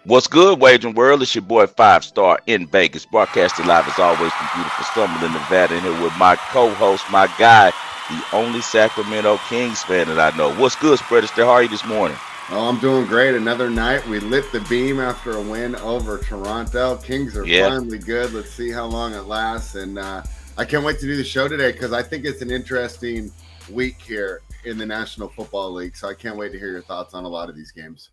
What's good, Wagering World? It's your boy Fivestar in Vegas, broadcasting live as always from beautiful Summerlin, Nevada, and here with my co-host, my guy, the only Sacramento Kings fan that I know. What's good, Spread Astaire? How are you this morning? Oh, I'm doing great. Another night. We lit the beam after a win over Toronto. Kings are Yeah, finally good. Let's see how long it lasts. And I can't wait to do the show today because I think it's an interesting week here in the National Football League. So I can't wait to hear your thoughts on a lot of these games.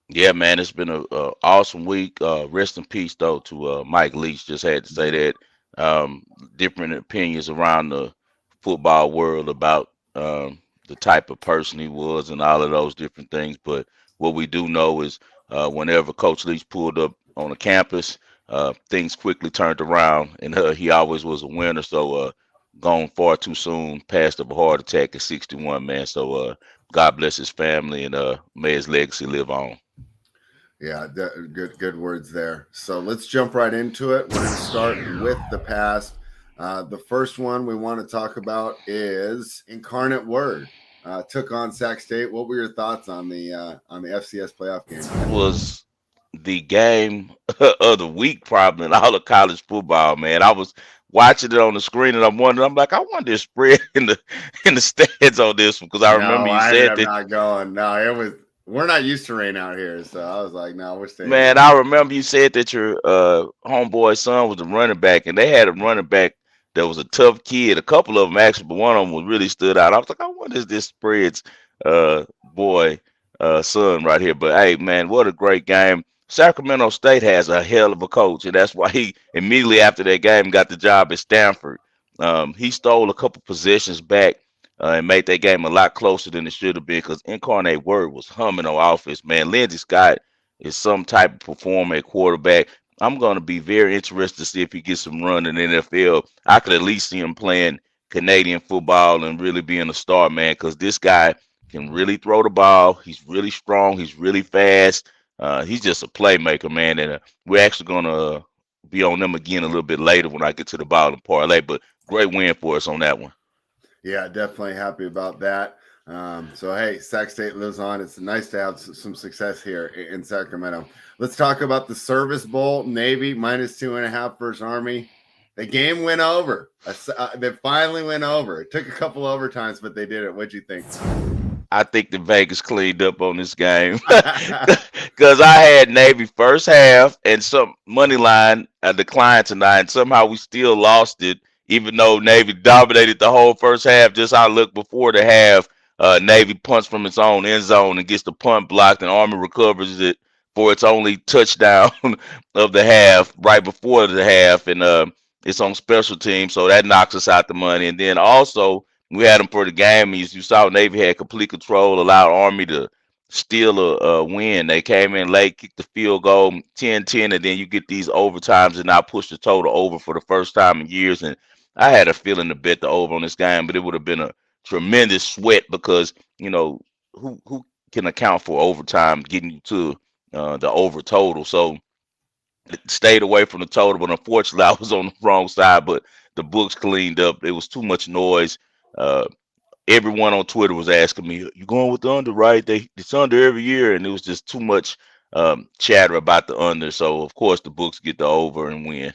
yeah, man, it's been a awesome week. Rest in peace, though, to Mike Leach. Just had to say that. Different opinions around the football world about the type of person he was and all of those different things. But what we do know is whenever Coach Leach pulled up on a campus, things quickly turned around, and he always was a winner. So gone far too soon, passed of a heart attack at 61, man. So God bless his family and may his legacy live on. Yeah, good words there. So let's jump right into it. We're going to start with the past. The first one we want to talk about is Incarnate Word. Took on Sac State. What were your thoughts on the FCS playoff game? Was the game of the week probably in all of college football, man. I was watching it on the screen and I'm wondering, I'm like, I wonder if spread in the stands on this one because I remember No, you I ended said up that. not going. No, it was. We're not used to rain out here, so I was like, no, we're staying Man, in. I remember you said that your homeboy's son was a running back, and they had a running back that was a tough kid. A couple of them actually, but one of them was really stood out. I was like, I wonder if this spreads boy son right here. But hey, man, what a great game. Sacramento State has a hell of a coach, and that's why he immediately after that game got the job at Stanford. He stole a couple possessions back and made that game a lot closer than it should have been because Incarnate Word was humming on offense, man. Lindsey Scott is some type of performer at quarterback. I'm going to be very interested to see if he gets some run in the NFL. I could at least see him playing Canadian football and really being a star, man, because this guy can really throw the ball. He's really strong. He's really fast. He's just a playmaker, man. And we're actually going to be on them again a little bit later when I get to the ball and parlay. But great win for us on that one. Yeah, definitely happy about that. So hey, Sac State lives on. It's nice to have some success here in Sacramento. Let's talk about the Service Bowl. Navy -2.5 versus Army. The game went over. They finally went over. It took a couple overtimes, but they did it. What'd you think? I think the Vegas cleaned up on this game because I had Navy first half and some money line declined tonight, and somehow we still lost it, even though Navy dominated the whole first half. Just how I looked before the half, Navy punts from its own end zone and gets the punt blocked, and Army recovers it for its only touchdown of the half right before the half, and it's on special teams, so that knocks us out the money, and then also we had them for the game. And you saw Navy had complete control, allowed Army to steal a win. They came in late, kicked the field goal 10-10, and then you get these overtimes and now push the total over for the first time in years. And I had a feeling to bet the over on this game, but it would have been a tremendous sweat because, who can account for overtime getting you to the over total. So it stayed away from the total, but unfortunately I was on the wrong side, but the books cleaned up. It was too much noise. Uh, Everyone on Twitter was asking me, "You going with the under, right? It's under every year," and it was just too much chatter about the under. So of course the books get the over and win.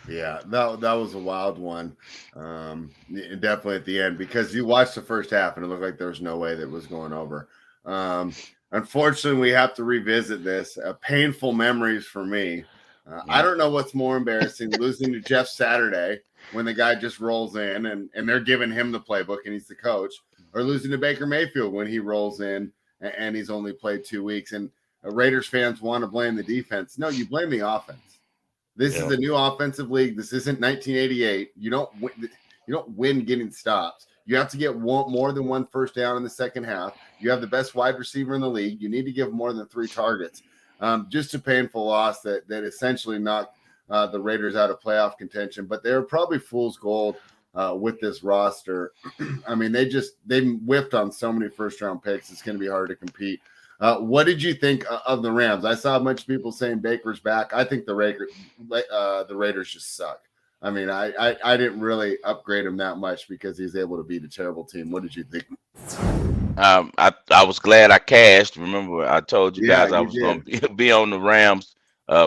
Yeah, that was a wild one. Definitely at the end because you watched the first half and it looked like there was no way that was going over. Um, Unfortunately, we have to revisit this. Painful memories for me. I Yeah, don't know what's more embarrassing: losing to Jeff Saturday when the guy just rolls in and they're giving him the playbook and he's the coach, or losing to Baker Mayfield when he rolls in and he's only played 2 weeks. And Raiders fans want to blame the defense. No, you blame the offense. This is yeah, a new offensive league. This isn't 1988. You don't win getting stops. You have to get more than one first down in the second half. You have the best wide receiver in the league. You need to give more than 3 targets. Just a painful loss that essentially knocked the Raiders out of playoff contention. But they're probably fool's gold with this roster. I mean, they whiffed on so many first round picks. It's going to be hard to compete. What did you think of the Rams? I saw a bunch of people saying Baker's back. I think the Raiders just suck. I mean, I didn't really upgrade him that much because he's able to beat a terrible team. What did you think? I was glad I cashed. Remember, I told you Yeah, guys I you was going did. to be on the Rams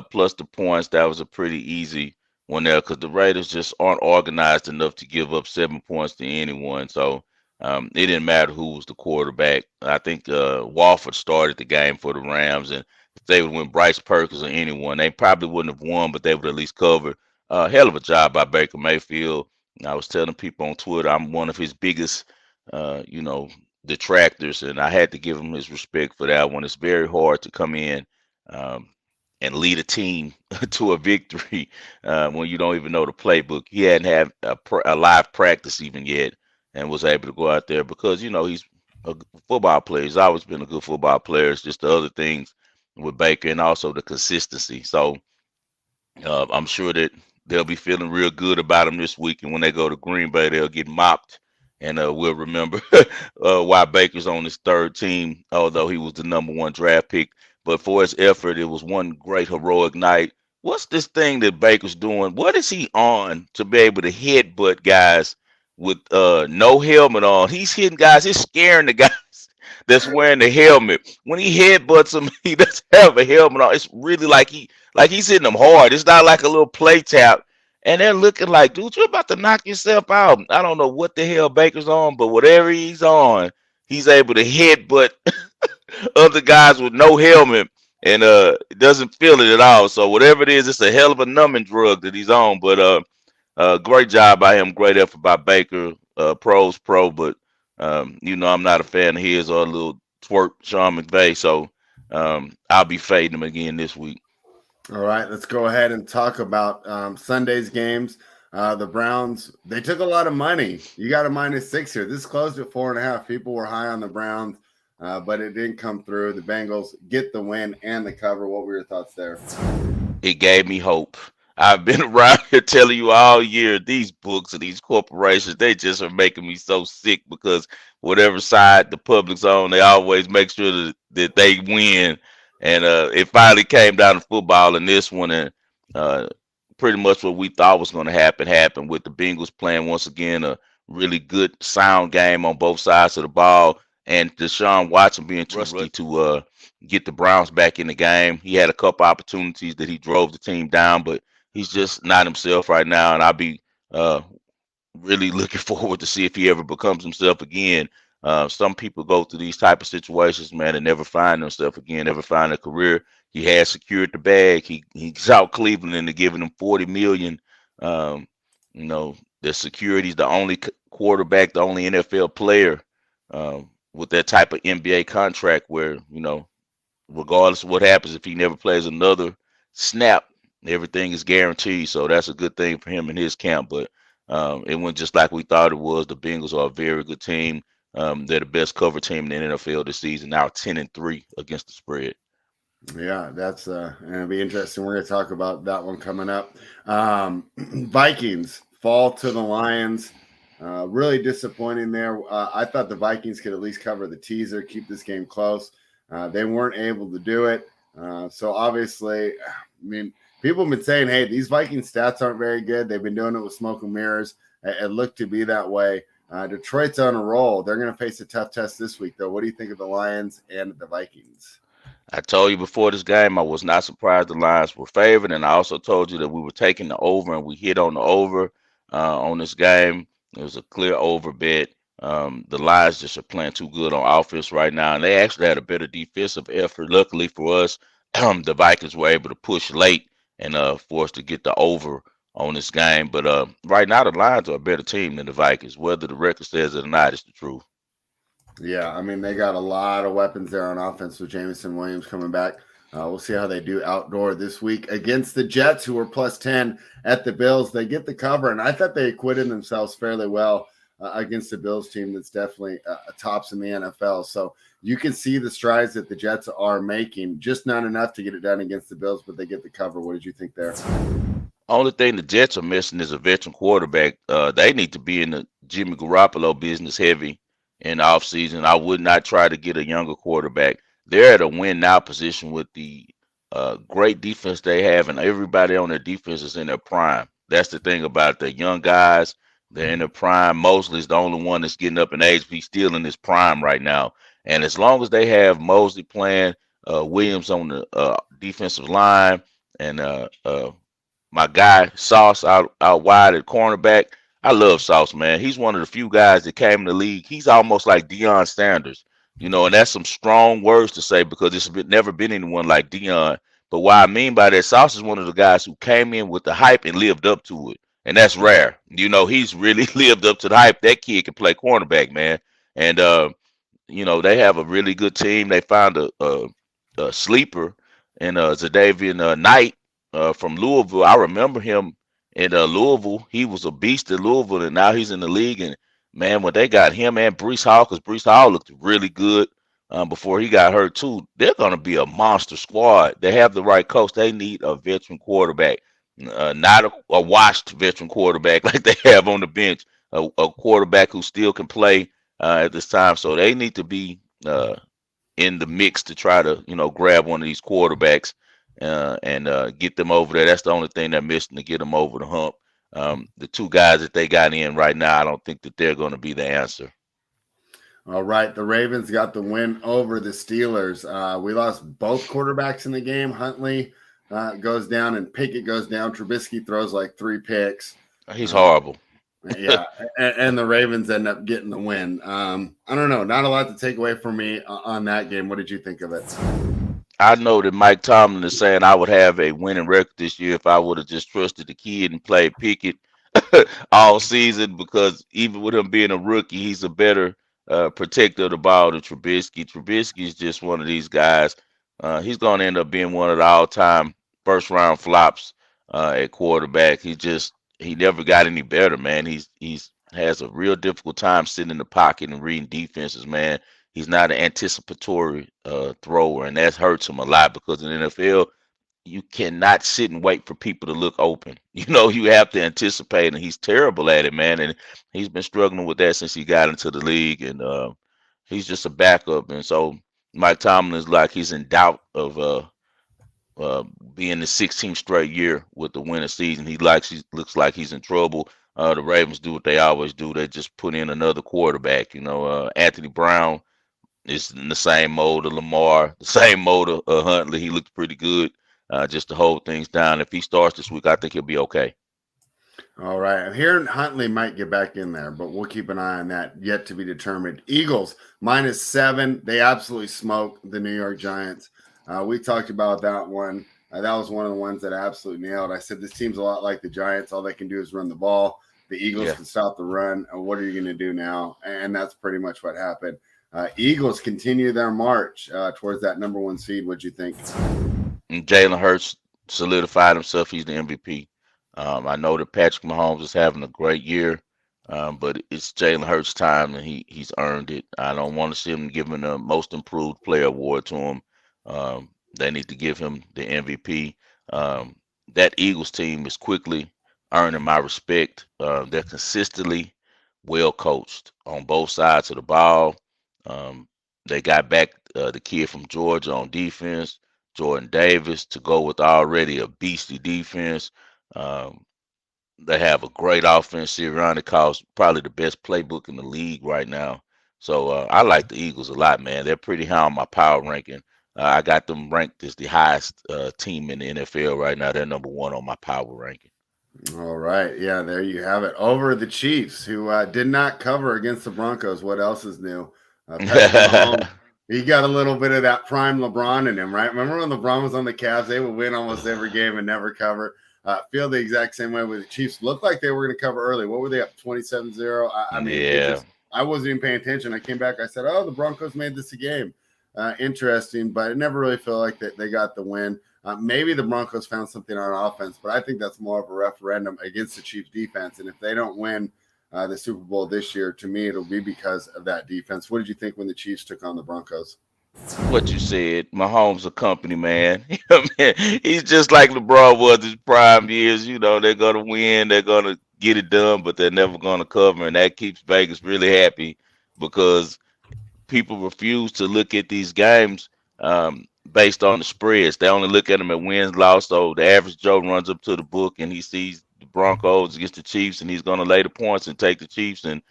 plus the points. That was a pretty easy one there because the Raiders just aren't organized enough to give up 7 points to anyone. So it didn't matter who was the quarterback. I think Walford started the game for the Rams, and if they would win Bryce Perkins or anyone, they probably wouldn't have won, but they would at least cover. Hell of a job by Baker Mayfield. I was telling people on Twitter I'm one of his biggest, uh, you know, detractors, and I had to give him his respect for that one. It's very hard to come in um, and lead a team to a victory when you don't even know the playbook. He hadn't had a live practice even yet, and was able to go out there because he's a football player. He's always been a good football player. It's just the other things with Baker and also the consistency. So I'm sure that they'll be feeling real good about him this week, and when they go to Green Bay, they'll get mopped, and we'll remember why Baker's on his third team, although he was the #1 draft pick. But for his effort, it was one great heroic night. What's this thing that Baker's doing? What is he on to be able to headbutt guys with no helmet on? He's hitting guys. He's scaring the guys that's wearing the helmet. When he headbutts them, he doesn't have a helmet on. It's really like he's hitting them hard. It's not like a little play tap. And they're looking like, dude, you're about to knock yourself out. I don't know what the hell Baker's on, but whatever he's on, he's able to headbutt other guys with no helmet and doesn't feel it at all. So whatever it is, it's a hell of a numbing drug that he's on. But great job by him, great effort by Baker. Pro's pro, but I'm not a fan of his or a little twerk Sean McVay. So I'll be fading him again this week. All right, let's go ahead and talk about Sunday's games. The Browns, they took a lot of money. You got a -6 here. This closed at 4.5. People were high on the Browns, but it didn't come through. The Bengals get the win and the cover. What were your thoughts there? It gave me hope. I've been around here telling you all year these books and these corporations, they just are making me so sick because whatever side the public's on, they always make sure that they win. And it finally came down to football in this one, and uh, pretty much what we thought was going to happen happened with the Bengals playing once again a really good sound game on both sides of the ball, and Deshaun Watson being too rusty to get the Browns back in the game. He had a couple opportunities that he drove the team down, but he's just not himself right now, and I'll be uh, really looking forward to see if he ever becomes himself again. Some people go through these type of situations, man, and never find themselves again, never find a career. He has secured the bag. He's out Cleveland and they're giving him 40 million. Um, the security's the only quarterback, the only NFL player with that type of NBA contract where regardless of what happens, if he never plays another snap, everything is guaranteed. So that's a good thing for him in his camp. But it went just like we thought it was. The Bengals are a very good team. They're the best cover team in the NFL this season, now 10-3 against the spread. Yeah, that's gonna be interesting. We're gonna talk about that one coming up. Vikings fall to the Lions. Really disappointing there. I thought the Vikings could at least cover the teaser, keep this game close. They weren't able to do it. So obviously, I mean, people have been saying, hey, these Viking stats aren't very good. They've been doing it with smoke and mirrors. It looked to be that way. Detroit's on a roll. They're going to face a tough test this week, though. What do you think of the Lions and the Vikings? I told you before this game, I was not surprised the Lions were favored, and I also told you that we were taking the over, and we hit on the over on this game. It was a clear over bet. The Lions just are playing too good on offense right now, and they actually had a better defensive effort. Luckily for us, the Vikings were able to push late and for us to get the over on this game. But right now, the Lions are a better team than the Vikings. Whether the record says it or not, it's the truth. Yeah, I mean, they got a lot of weapons there on offense with Jameson Williams coming back. We'll see how they do outdoor this week against the Jets, who are +10 at the Bills. They get the cover, and I thought they acquitted themselves fairly well against the Bills team that's definitely tops in the NFL. So you can see the strides that the Jets are making, just not enough to get it done against the Bills, but they get the cover. What did you think there? Only thing the Jets are missing is a veteran quarterback. They need to be in the Jimmy Garoppolo business heavy in the offseason. I would not try to get a younger quarterback. They're at a win now position with the great defense they have, and everybody on their defense is in their prime. That's the thing about it. The young guys They're in their prime. Mosley is the only one that's getting up in age, but he's still in his prime right now. And as long as they have Mosley playing, Williams on the defensive line, and my guy Sauce out wide at cornerback. I love Sauce, man. He's one of the few guys that came in the league. He's almost like Deion Sanders, and that's some strong words to say because never been anyone like Deion. But what I mean by that, Sauce is one of the guys who came in with the hype and lived up to it, and that's rare. He's really lived up to the hype. That kid can play cornerback, man, and they have a really good team. They found a sleeper in Zadavian Knight from Louisville. I remember him in Louisville. He was a beast at Louisville, and now he's in the league. And man, when they got him and Brees Hall, because Brees Hall looked really good before he got hurt too, they're going to be a monster squad. They have the right coach. They need a veteran quarterback, not a washed veteran quarterback like they have on the bench. A quarterback who still can play at this time. So they need to be in the mix to try to grab one of these quarterbacks and get them over there. That's the only thing they're missing to get them over the hump. The two guys that they got in right now, I don't think that they're going to be the answer. All right, the Ravens got the win over the Steelers. We lost both quarterbacks in the game. Huntley goes down and Pickett goes down. Trubisky throws like 3 picks. He's horrible. Yeah, and the Ravens end up getting the win. I don't know. Not a lot to take away from me on that game. What did you think of it? I know that Mike Tomlin is saying I would have a winning record this year if I would have just trusted the kid and played Pickett all season, because even with him being a rookie, he's a better protector of the ball than Trubisky. Trubisky is just one of these guys. He's going to end up being one of the all-time first-round flops at quarterback. He never got any better, man. He's has a real difficult time sitting in the pocket and reading defenses, man. He's not an anticipatory thrower, and that hurts him a lot because in the NFL, you cannot sit and wait for people to look open. You have to anticipate, and he's terrible at it, man. And he's been struggling with that since he got into the league, and he's just a backup. And so Mike Tomlin is like he's in doubt of being the 16th straight year with the winning season. He looks like he's in trouble. The Ravens do what they always do. They just put in another quarterback. Anthony Brown is in the same mode of Lamar, the same mode of Huntley. He looks pretty good just to hold things down. If he starts this week, I think he'll be okay. All right. I'm hearing Huntley might get back in there, but we'll keep an eye on that. Yet to be determined. Eagles -7. They absolutely smoked the New York Giants. We talked about that one. That was one of the ones that I absolutely nailed. I said this team's a lot like the Giants. All they can do is run the ball. The Eagles can stop the run. What are you going to do now? And that's pretty much what happened. Eagles continue their march towards that number 1 seed. What'd you think? And Jalen Hurts solidified himself. He's the MVP. I know that Patrick Mahomes is having a great year, but it's Jalen Hurts' time, and he's earned it. I don't want to see him giving the Most Improved Player award to him. They need to give him the MVP. That Eagles team is quickly earning my respect. They're consistently well coached on both sides of the ball. They got back the kid from Georgia on defense, Jordan Davis, to go with already a beastly defense. They have a great offense. Sirianni calls probably the best playbook in the league right now. So I like the Eagles a lot, man. They're pretty high on my power ranking. I got them ranked as the highest team in the NFL right now. They're number 1 on my power ranking. All right. Yeah, there you have it. Over the Chiefs, who did not cover against the Broncos. What else is new? Patrick Mahomes, he got a little bit of that prime LeBron in him, right? Remember when LeBron was on the Cavs? They would win almost every game and never cover. Feel the exact same way with the Chiefs. Looked like they were going to cover early. What were they up, 27-0? I mean, I wasn't even paying attention. I came back. I said, oh, the Broncos made this a game. Interesting, but it never really felt like that they got the win. Maybe the Broncos found something on offense, but I think that's more of a referendum against the Chiefs defense. And if they don't win the Super Bowl this year, to me, it'll be because of that defense. What did you think when the Chiefs took on the Broncos? What you said, Mahomes a company man. He's just like LeBron was his prime years. They're gonna win, they're gonna get it done, but they're never gonna cover, and that keeps Vegas really happy because people refuse to look at these games based on the spreads. They only look at them at wins, loss. So the average Joe runs up to the book and he sees Broncos against the Chiefs, and he's going to lay the points and take the Chiefs. And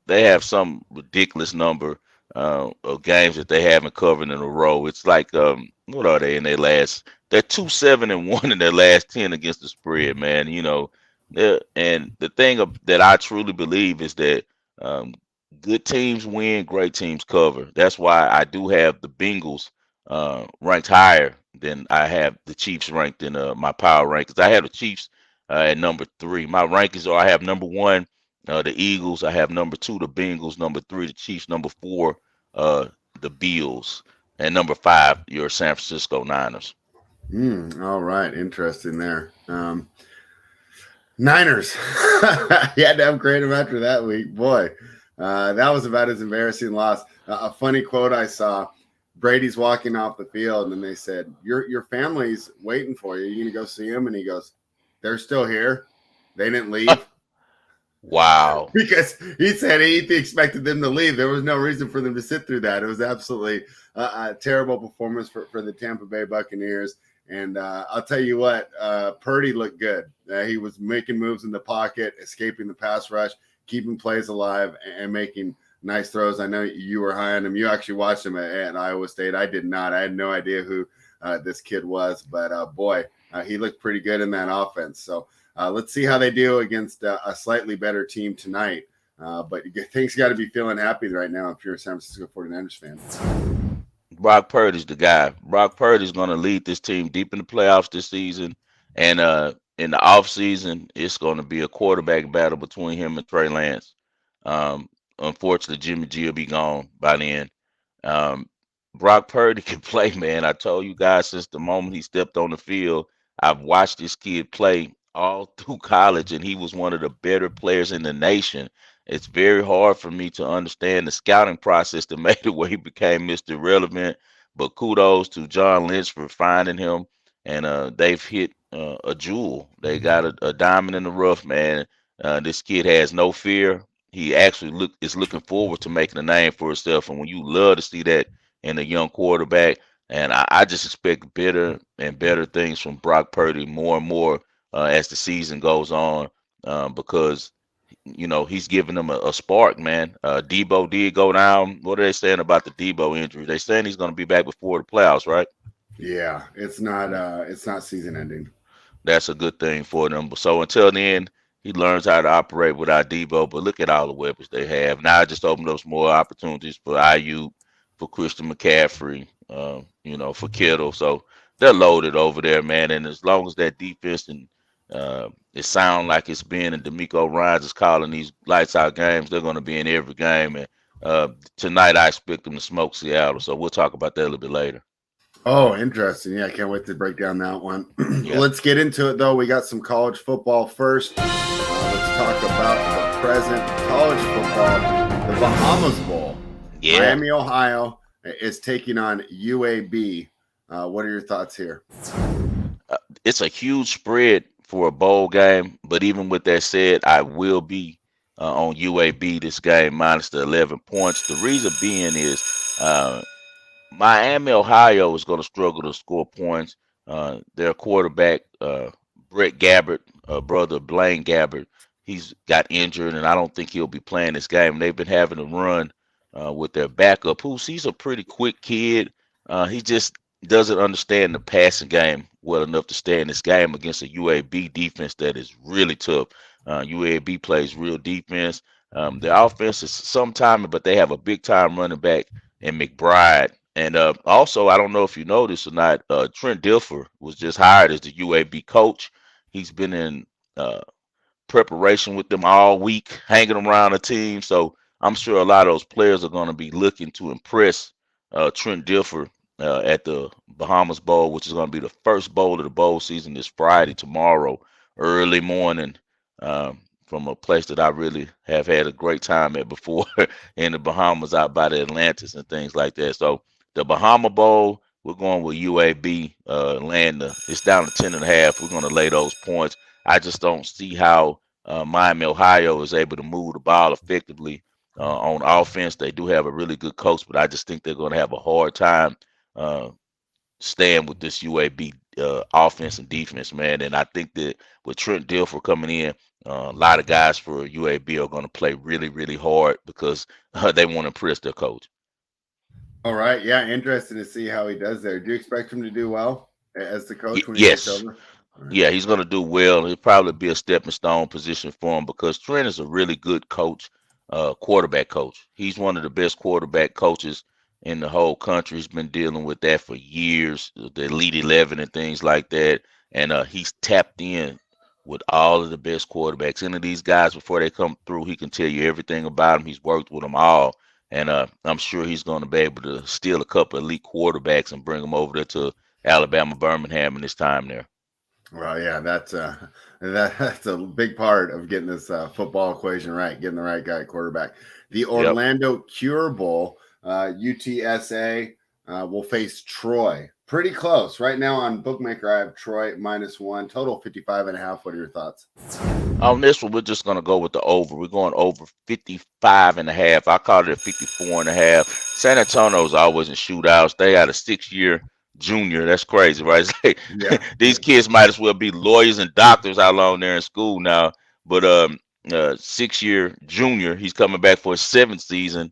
they have some ridiculous number of games that they haven't covered in a row. It's like what are they in their last? They're 2-7-1 in their last 10 against the spread, man. And the thing that I truly believe is that um, good teams win, great teams cover. That's why I do have the Bengals ranked higher than I have the Chiefs ranked in my power rankings. I have the Chiefs at number 3. My rankings are I have number 1 the Eagles, I have number 2 the Bengals, number 3 the Chiefs, number 4 the Bills, and number 5 your San Francisco Niners. All right, interesting there. Niners. You had to upgrade them after that week. Boy, that was about as embarrassing loss. A funny quote I saw, Brady's walking off the field, and they said, your family's waiting for you. You going to go see them? And he goes, they're still here. They didn't leave. Wow. Because he said he expected them to leave. There was no reason for them to sit through that. It was absolutely a terrible performance for the Tampa Bay Buccaneers. And I'll tell you what, Purdy looked good. He was making moves in the pocket, escaping the pass rush, keeping plays alive, and making nice throws. I know you were high on him. You actually watched him at Iowa State. I did not. I had no idea who this kid was. But, boy, he looked pretty good in that offense. So let's see how they do against a slightly better team tonight. But things got to be feeling happy right now if you're a San Francisco 49ers fan. Brock Purdy's the guy. Brock Purdy's going to lead this team deep in the playoffs this season. And in the offseason, it's going to be a quarterback battle between him and Trey Lance. Unfortunately, Jimmy G will be gone by then. Brock Purdy can play, man. I told you guys since the moment he stepped on the field, I've watched this kid play all through college, and he was one of the better players in the nation. It's very hard for me to understand the scouting process that made it where he became Mr. Relevant. But kudos to John Lynch for finding him, and they've hit a jewel. They got a diamond in the rough, man. This kid has no fear. He actually is looking forward to making a name for himself, and when you love to see that in a young quarterback, and I just expect better and better things from Brock Purdy more and more as the season goes on, because he's giving them a spark, man. Debo did go down. What are they saying about the Debo injury? They saying he's going to be back before the playoffs, right? Yeah, it's not season ending. That's a good thing for them. So until then, he learns how to operate without Debo. But look at all the weapons they have. Now it just opens up some more opportunities for IU, for Christian McCaffrey, for Kittle. So they're loaded over there, man. And as long as that defense and it sounds like it's been, and D'Amico Ryans is calling these lights out games, they're going to be in every game. And tonight I expect them to smoke Seattle. So we'll talk about that a little bit later. Oh, interesting. Yeah, I can't wait to break down that one. Yeah. Let's get into it, though. We got some college football first. Let's talk about the present college football, the Bahamas Bowl. Yeah. Miami, Ohio is taking on UAB. What are your thoughts here? It's a huge spread for a bowl game, but even with that said, I will be on UAB this game minus the 11 points. The reason being is Miami, Ohio is going to struggle to score points. Their quarterback, Brett Gabbert, brother Blaine Gabbert, he's got injured, and I don't think he'll be playing this game. They've been having to run with their backup, he's a pretty quick kid. He just doesn't understand the passing game well enough to stay in this game against a UAB defense that is really tough. UAB plays real defense. Their offense is some timing, but they have a big-time running back in McBride. And also, I don't know if you know this or not, Trent Dilfer was just hired as the UAB coach. He's been in preparation with them all week, hanging around the team. So I'm sure a lot of those players are going to be looking to impress Trent Dilfer at the Bahamas Bowl, which is going to be the first bowl of the bowl season this Friday, tomorrow, early morning, from a place that I really have had a great time at before in the Bahamas, out by the Atlantis and things like that. So the Bahama Bowl, we're going with UAB. It's down to 10.5. We're going to lay those points. I just don't see how Miami, Ohio is able to move the ball effectively on offense. They do have a really good coach, but I just think they're going to have a hard time staying with this UAB offense and defense, man. And I think that with Trent Dilfer coming in, a lot of guys for UAB are going to play really, really hard because they want to impress their coach. All right. Yeah. Interesting to see how he does there. Do you expect him to do well as the coach when he takes Yes. over? All right. Yeah, he's going to do well. It'll probably be a stepping stone position for him because Trent is a really good coach, quarterback coach. He's one of the best quarterback coaches in the whole country. He's been dealing with that for years, the Elite 11 and things like that. And he's tapped in with all of the best quarterbacks. Any of these guys, before they come through, he can tell you everything about them. He's worked with them all. And I'm sure he's going to be able to steal a couple of elite quarterbacks and bring them over there to Alabama, Birmingham in his time there. Well, yeah, that's a big part of getting this football equation right, getting the right guy at quarterback. The Yep. Orlando Cure Bowl, UTSA will face Troy. Pretty close. Right now on Bookmaker, I have Troy -1, total 55.5. What are your thoughts? On this one, we're just going to go with the over. We're going over 55.5. I called it a 54.5. San Antonio's always in shootouts. They got a 6-year junior. That's crazy, right? It's like, Yeah. these kids might as well be lawyers and doctors out long there in school now. But 6-year junior, he's coming back for his 7th season.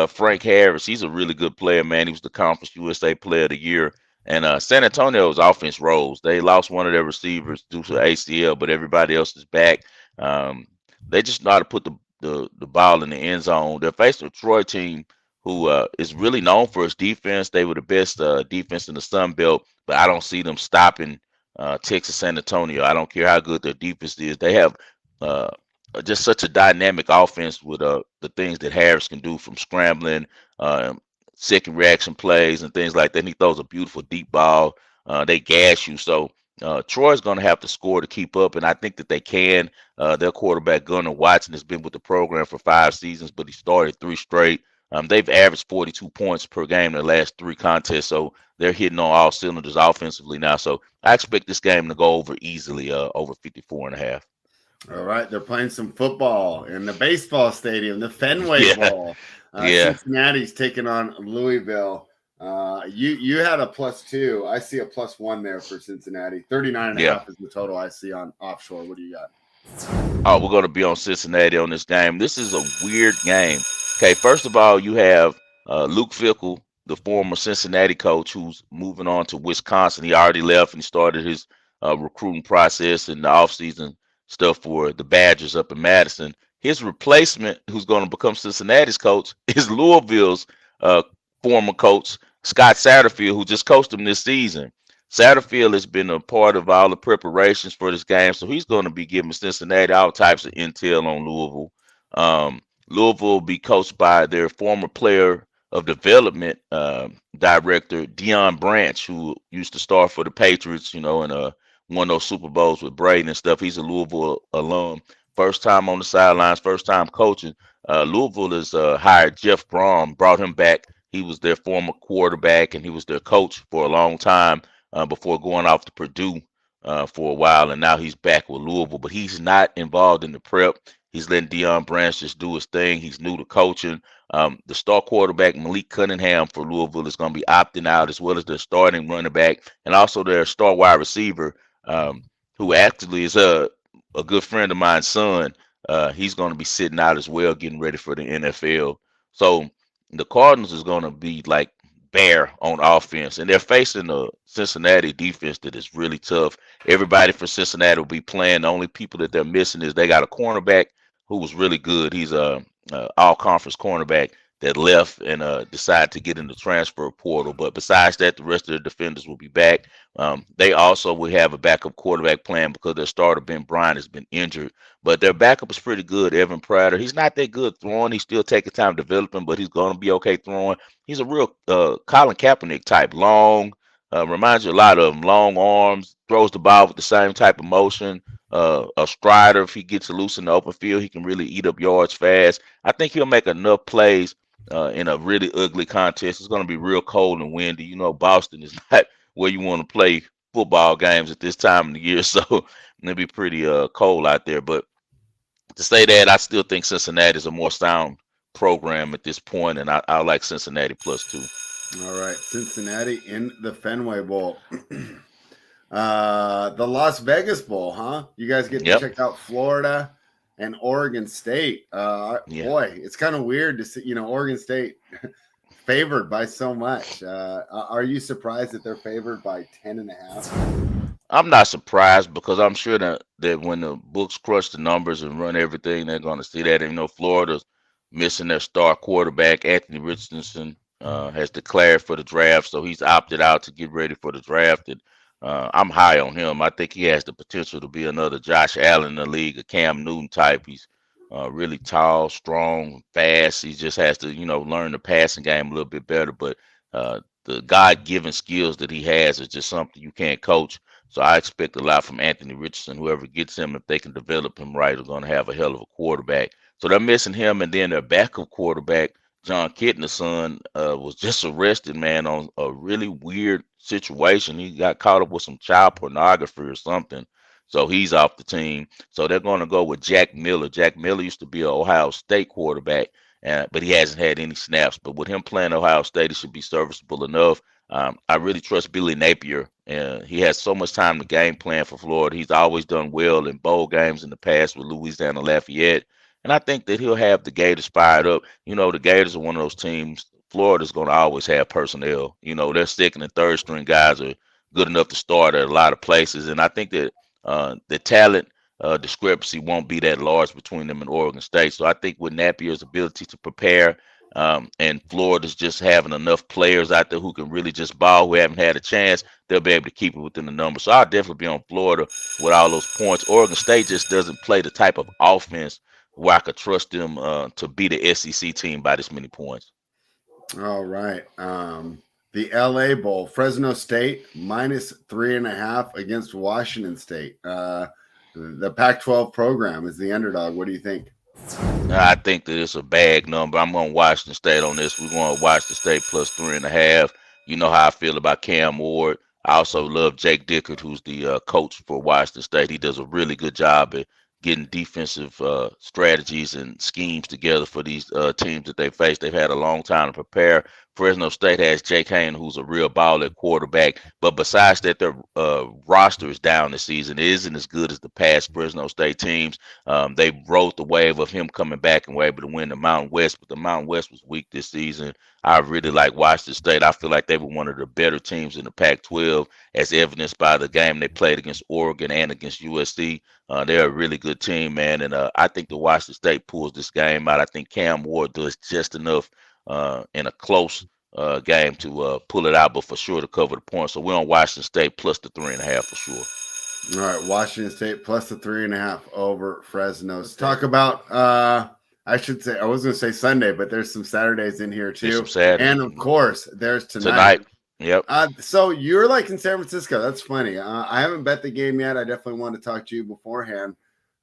Frank Harris, he's a really good player, man. He was the Conference USA Player of the Year. And San Antonio's offense rolls. They lost one of their receivers due to ACL, but everybody else is back. Um, they just know how to put the ball in the end zone. They're facing a Troy team who is really known for its defense. They were the best defense in the Sun Belt, but I don't see them stopping Texas San Antonio. I don't care how good their defense is. They have uh, just such a dynamic offense with the things that Harris can do from scrambling, uh, second reaction plays, and things like that. And he throws a beautiful deep ball. They gas you. So Troy's going to have to score to keep up, and I think that they can. Their quarterback, Gunnar Watson, has been with the program for 5 seasons, but he started 3 straight. They've averaged 42 points per game in the last 3 contests, so they're hitting on all cylinders offensively now. So I expect this game to go over easily, over 54.5. All right, they're playing some football in the baseball stadium, the Fenway Yeah, Bowl. yeah, Cincinnati's taking on Louisville. You had a +2. I see a +1 there for Cincinnati. 39.5 yeah. is the total I see on offshore. What do you got? Oh, we're going to be on Cincinnati on this game. This is a weird game. Okay, first of all, you have Luke Fickell, the former Cincinnati coach, who's moving on to Wisconsin. He already left and started his recruiting process and the offseason stuff for the Badgers up in Madison. His replacement, who's going to become Cincinnati's coach, is Louisville's uh, former coach, Scott Satterfield, who just coached him this season. Satterfield has been a part of all the preparations for this game, so he's going to be giving Cincinnati all types of intel on Louisville. Louisville will be coached by their former player of development director, Dion Branch, who used to start for the Patriots, and won those Super Bowls with Brady and stuff. He's a Louisville alum. First time on the sidelines, first time coaching. Louisville has hired Jeff Brom, brought him back. He was their former quarterback, and he was their coach for a long time before going off to Purdue for a while, and now he's back with Louisville. But he's not involved in the prep. He's letting Deion Branch just do his thing. He's new to coaching. The star quarterback, Malik Cunningham for Louisville, is going to be opting out, as well as their starting running back, and also their star wide receiver, who actually is a good friend of mine's son. He's going to be sitting out as well, getting ready for the NFL. So the Cardinals is going to be like bare on offense, and they're facing a Cincinnati defense that is really tough. Everybody for Cincinnati will be playing. The only people that they're missing is they got a cornerback who was really good. He's a all-conference cornerback that left and decided to get in the transfer portal. But besides that, the rest of the defenders will be back. They also will have a backup quarterback plan because their starter, Ben Bryant, has been injured. But their backup is pretty good, Evan Prater. He's not that good throwing. He's still taking time developing, but he's going to be okay throwing. He's a real Colin Kaepernick type, long, reminds you a lot of him, long arms, throws the ball with the same type of motion. A strider, if he gets loose in the open field, he can really eat up yards fast. I think he'll make enough plays in a really ugly contest. It's going to be real cold and windy. Boston is not where you want to play football games at this time of the year, so it'll be pretty cold out there. But to say that, I still think Cincinnati is a more sound program at this point, and I like Cincinnati +2. All right, Cincinnati in the Fenway Bowl. The Las Vegas Bowl, huh? You guys get to Yep. check out Florida and Oregon State. Yeah. Boy, it's kind of weird to see, Oregon State favored by so much. Are you surprised that they're favored by 10.5? I'm not surprised because I'm sure that when the books crush the numbers and run everything, they're going to see that. And, Florida's missing their star quarterback, Anthony Richardson, has declared for the draft, so he's opted out to get ready for the draft. And I'm high on him. I think he has the potential to be another Josh Allen in the league, a Cam Newton type. He's really tall, strong, fast. He just has to, learn the passing game a little bit better. But the God-given skills that he has is just something you can't coach. So I expect a lot from Anthony Richardson. Whoever gets him, if they can develop him right, are going to have a hell of a quarterback. So they're missing him, and then their backup quarterback, John Kitna's son, was just arrested, man, on a really weird situation. He got caught up with some child pornography or something. So he's off the team. So they're going to go with Jack Miller. Jack Miller used to be an Ohio State quarterback, but he hasn't had any snaps. But with him playing Ohio State, he should be serviceable enough. I really trust Billy Napier. He has so much time to game plan for Florida. He's always done well in bowl games in the past with Louisiana Lafayette. And I think that he'll have the Gators fired up. The Gators are one of those teams. Florida's going to always have personnel. Their second and third string guys are good enough to start at a lot of places. And I think that the talent discrepancy won't be that large between them and Oregon State. So I think with Napier's ability to prepare, and Florida's just having enough players out there who can really just ball, who haven't had a chance, they'll be able to keep it within the number. So I'll definitely be on Florida with all those points. Oregon State just doesn't play the type of offense where I could trust them to beat the SEC team by this many points. All right. The LA Bowl, Fresno State minus 3.5 against Washington State. The Pac-12 program is the underdog. What do you think? I think that it's a bag number. I'm going to Washington State on this. We're going to Washington State plus 3.5. You know how I feel about Cam Ward. I also love Jake Dickert, who's the coach for Washington State. He does a really good job at getting defensive strategies and schemes together for these teams that they face. They've had a long time to prepare. Fresno State has Jake Hayne, who's a real baller at quarterback. But besides that, their roster is down this season. It isn't as good as the past Fresno State teams. They rode the wave of him coming back and were able to win the Mountain West, but the Mountain West was weak this season. I really like Washington State. I feel like they were one of the better teams in the Pac-12, as evidenced by the game they played against Oregon and against USC. They're a really good team, man, and I think the Washington State pulls this game out. I think Cam Ward does just enough in a close game to pull it out, but for sure to cover the points. So we're on Washington State plus the 3.5 for sure. All right, Washington State plus the 3.5 over Fresno. Let's talk about I should say, I was going to say Sunday, but there's some Saturdays in here too. And of course, there's tonight. Yep. So you're like in San Francisco. That's funny. I haven't bet the game yet. I definitely wanted to talk to you beforehand.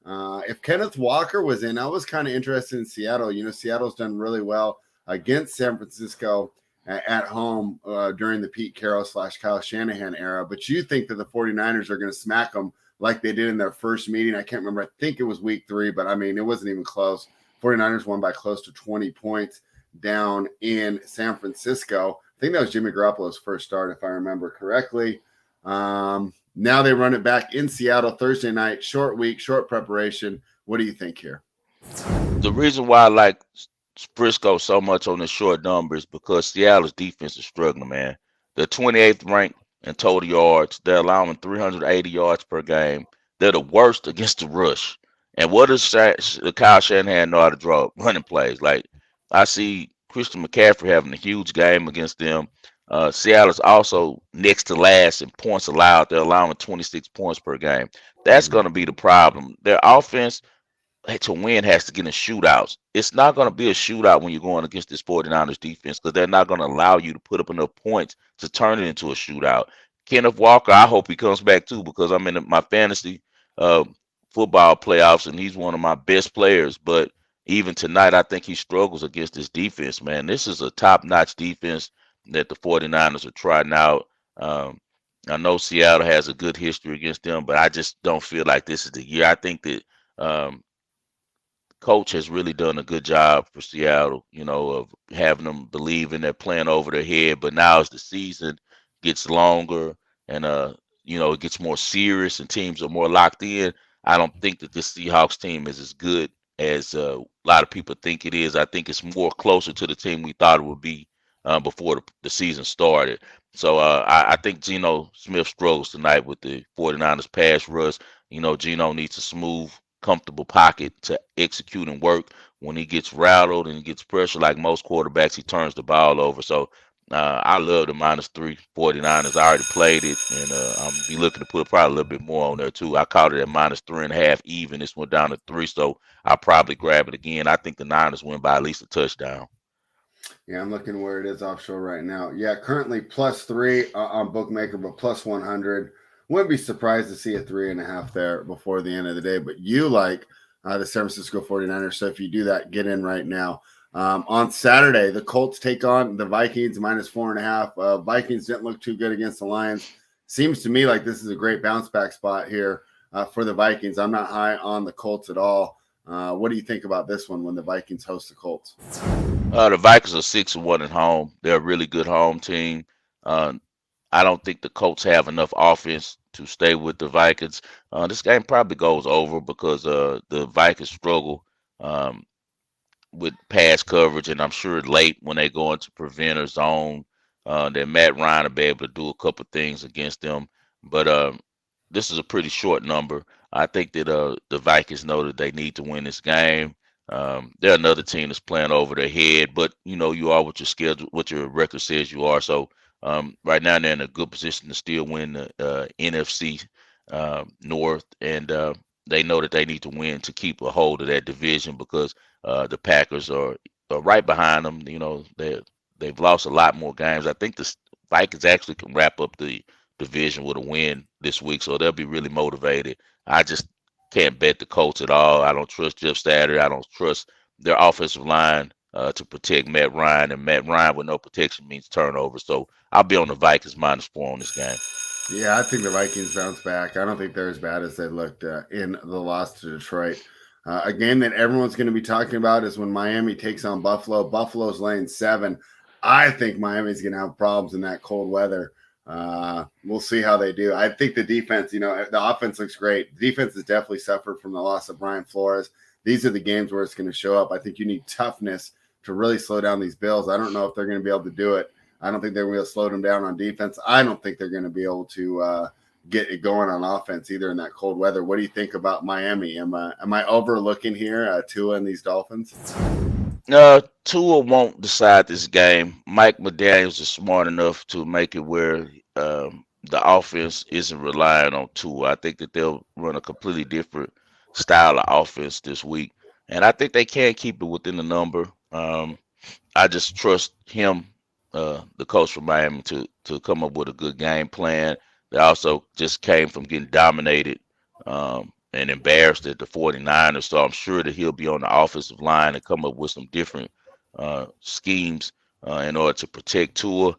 If Kenneth Walker was in, I was kind of interested in Seattle. Seattle's done really well against San Francisco at home during the Pete Carroll / Kyle Shanahan era. But you think that the 49ers are going to smack them like they did in their first meeting? I can't remember. I think it was week 3, but I mean, it wasn't even close. 49ers won by close to 20 points down in San Francisco. I think that was Jimmy Garoppolo's first start, if I remember correctly. Now they run it back in Seattle Thursday night. Short week, short preparation. What do you think here? The reason why I like Frisco so much on the short numbers because Seattle's defense is struggling, man. They're 28th ranked in total yards. They're allowing 380 yards per game. They're the worst against the rush. And what does Kyle Shanahan know how to draw running plays? Like, I see Christian McCaffrey having a huge game against them. Seattle's also next to last in points allowed. They're allowing 26 points per game. That's going to be the problem. Their offense to win has to get in shootouts. It's not going to be a shootout when you're going against this 49ers defense because they're not going to allow you to put up enough points to turn it into a shootout. Kenneth Walker, I hope he comes back too because I'm in my fantasy football playoffs and he's one of my best players. But even tonight, I think he struggles against this defense, man. This is a top-notch defense that the 49ers are trying out. I know Seattle has a good history against them, but I just don't feel like this is the year. I think that coach has really done a good job for Seattle, of having them believe in their plan over their head. But now as the season gets longer and it gets more serious and teams are more locked in, I don't think that this Seahawks team is as good as a lot of people think it is. I think it's more closer to the team we thought it would be before the season started. So I think Geno Smith struggles tonight with the 49ers pass rush. Geno needs a smooth, comfortable pocket to execute and work. When he gets rattled and he gets pressure, like most quarterbacks, he turns the ball over. So I love the -3 49ers. I already played it, and I'm be looking to put probably a little bit more on there too. I caught it at -3.5 even. This went down to 3, so I'll probably grab it again. I think the Niners win by at least a touchdown. Yeah, I'm looking where it is offshore right now. Yeah, currently +3 on Bookmaker, but +100. Wouldn't be surprised to see a 3.5 there before the end of the day. But you like the San Francisco 49ers. So if you do that, get in right now. On Saturday, the Colts take on the Vikings -4.5. Vikings didn't look too good against the Lions. Seems to me like this is a great bounce back spot here for the Vikings. I'm not high on the Colts at all. What do you think about this one when the Vikings host the Colts? The Vikings are 6-1 at home. They're a really good home team. Uh, I don't think the Colts have enough offense to stay with the Vikings. This game probably goes over because the Vikings struggle. With pass coverage, and I'm sure late when they go into preventer zone, that Matt Ryan will be able to do a couple things against them. But this is a pretty short number. I think that the Vikings know that they need to win this game. They're another team that's playing over their head, but you are what your schedule, what your record says you are. So right now they're in a good position to still win the NFC North, and they know that they need to win to keep a hold of that division because the Packers are right behind them. They've lost a lot more games. I think the Vikings actually can wrap up the division with a win this week, so they'll be really motivated. I just can't bet the Colts at all. I don't trust Jeff Saturday. I don't trust their offensive line to protect Matt Ryan, and Matt Ryan with no protection means turnover. So I'll be on the Vikings -4 on this game. Yeah, I think the Vikings bounce back. I don't think they're as bad as they looked in the loss to Detroit. A game that everyone's going to be talking about is when Miami takes on Buffalo. Buffalo's laying 7. I think Miami's going to have problems in that cold weather. We'll see how they do. I think the defense, the offense looks great. The defense has definitely suffered from the loss of Brian Flores. These are the games where it's going to show up. I think you need toughness to really slow down these Bills. I don't know if they're going to be able to do it. I don't think they're going to slow them down on defense. I don't think they're going to be able to get it going on offense either in that cold weather. What do you think about Miami? Am I overlooking here Tua and these Dolphins? Tua won't decide this game. Mike McDaniels is smart enough to make it where the offense isn't relying on Tua. I think that they'll run a completely different style of offense this week, and I think they can keep it within the number. I just trust him, the coach from Miami, to come up with a good game plan. They also just came from getting dominated and embarrassed at the 49ers, so I'm sure that he'll be on the offensive line and come up with some different schemes in order to protect Tua.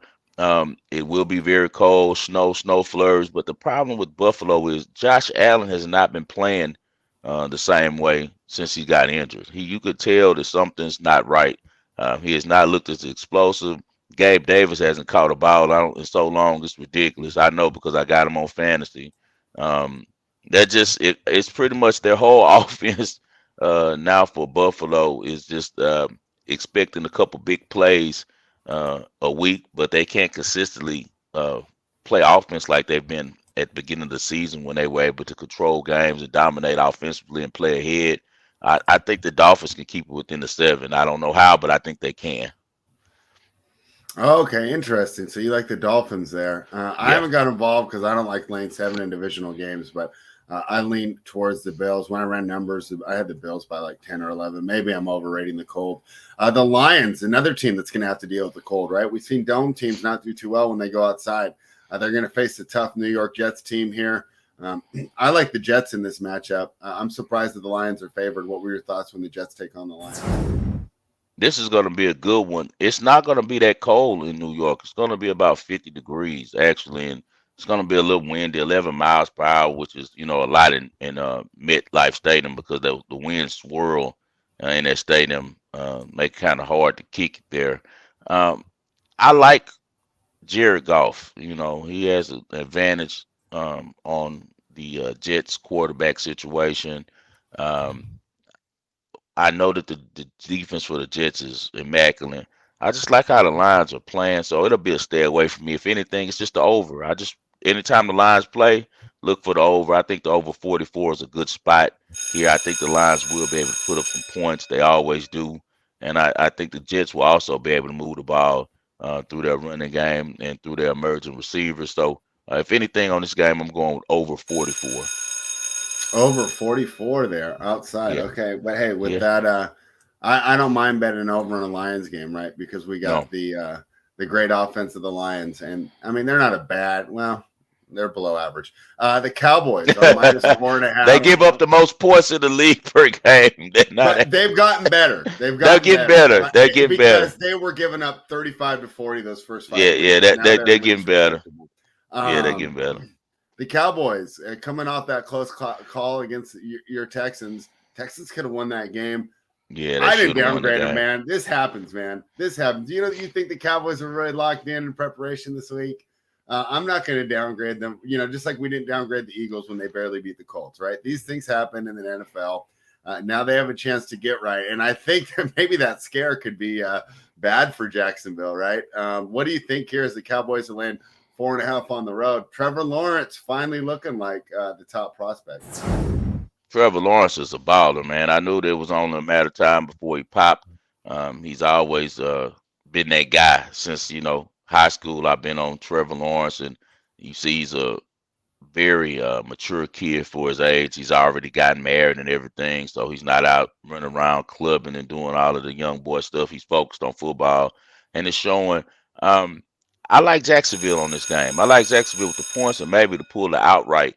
It will be very cold, snow flurries, but the problem with Buffalo is Josh Allen has not been playing the same way since he got injured. You could tell that something's not right. He has not looked as explosive. Gabe Davis hasn't caught a ball out in so long. It's ridiculous. I know because I got him on fantasy. Um, it's pretty much their whole offense now for Buffalo is just expecting a couple big plays a week, but they can't consistently play offense like they've been at the beginning of the season when they were able to control games and dominate offensively and play ahead. I think the Dolphins can keep it within the 7. I don't know how, but I think they can. Okay, interesting. So you like the Dolphins there. I Yeah. haven't got involved because I don't like laying 7 in divisional games, but I lean towards the Bills. When I ran numbers, I had the Bills by like 10 or 11. Maybe I'm overrating the cold. The Lions, another team that's going to have to deal with the cold, right? We've seen dome teams not do too well when they go outside. They're going to face a tough New York Jets team here. I like the Jets in this matchup. I'm surprised that the Lions are favored. What were your thoughts when the Jets take on the Lions? This is going to be a good one. It's not going to be that cold in New York. It's going to be about 50 degrees actually, and it's going to be a little windy, 11 miles per hour, which is a lot in MetLife Stadium because the winds swirl in that stadium, make it kind of hard to kick it there. I like Jared Goff. He has an advantage on the Jets quarterback situation. Um, I know that the defense for the Jets is immaculate. I just like how the Lions are playing, so it'll be a stay away from me. If anything, it's just the over. I just anytime the Lions play, look for the over. I think the over 44 is a good spot here. I think the Lions will be able to put up some points. They always do, and I think the Jets will also be able to move the ball through their running game and through their emerging receivers. So, if anything on this game, I'm going with over 44. Over 44 there outside. Yeah, Okay. But hey, with yeah, that, I don't mind betting over in a Lions game, right? Because we got no. the great offense of the Lions. And I mean, they're not a bad, well, they're below average. The Cowboys are minus four and a They half. give up the most points in the league per game. They're not. But they've gotten better. They've They're gotten getting better. better. They're getting better. Because they were giving up 35 to 40 those first 5 Yeah, games. yeah. Now they're They're at getting least better. respectable. Yeah, they're getting better. The Cowboys coming off that close call against your Texans. Texans could have won that game. Yeah, they I didn't should have won the downgrade them, game. man. This happens, man. This happens. You think the Cowboys are really locked in preparation this week? I'm not going to downgrade them. Just like we didn't downgrade the Eagles when they barely beat the Colts, right? These things happen in the NFL. Now they have a chance to get right, and I think that maybe that scare could be bad for Jacksonville, right? What do you think here as the Cowboys are laying 4.5 on the road? Trevor Lawrence finally looking like the top prospect. Trevor Lawrence is a baller, man. I knew there was only a matter of time before he popped. He's always been that guy since high school. I've been on Trevor Lawrence, and you see he's a very mature kid for his age. He's already gotten married and everything, so he's not out running around clubbing and doing all of the young boy stuff. He's focused on football, and it's showing. Um, I like Jacksonville on this game. I like Jacksonville with the points and maybe to pull the outright.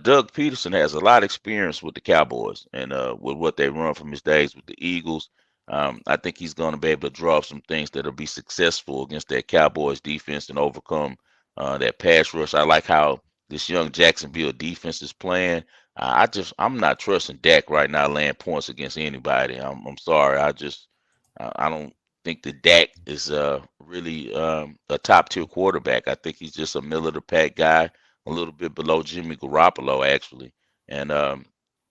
Doug Peterson has a lot of experience with the Cowboys and with what they run from his days with the Eagles. I think he's going to be able to draw up some things that'll be successful against that Cowboys defense and overcome that pass rush. I like how this young Jacksonville defense is playing. I'm not trusting Dak right now laying points against anybody. I'm sorry. I don't think that Dak is really a top tier quarterback. I think he's just a middle of the pack guy, a little bit below Jimmy Garoppolo actually. And